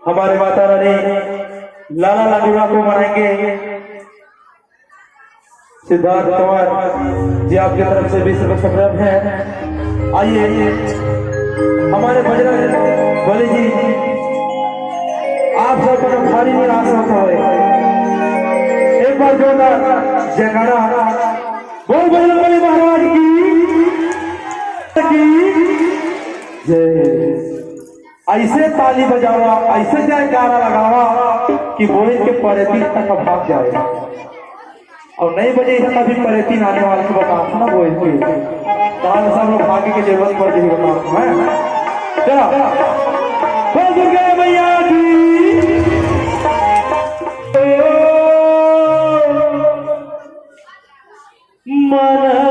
हमारे माता रानी लाला लाडूला को मनाएंगे। सिद्धार्थ कुमार जी आपकी तरफ से 20 रुपए सफर है। आइए हमारे बजरंग बली जी आप सब पर भारी निराश होता है। एक बार जोरदार जयकारा बोल बजरंग बली महाराज की जय। ऐसे ताली बजावा, ऐसे जयकारा लगावा कि बोले के परेती तक भाग जाए और नहीं बजे तभी परेती आने वाले को बताओ ना बोल के सब लोग भाग्य की जरूरत पड़ जाएगी बताओ है। चलो बोल दुर्गा मैया की मन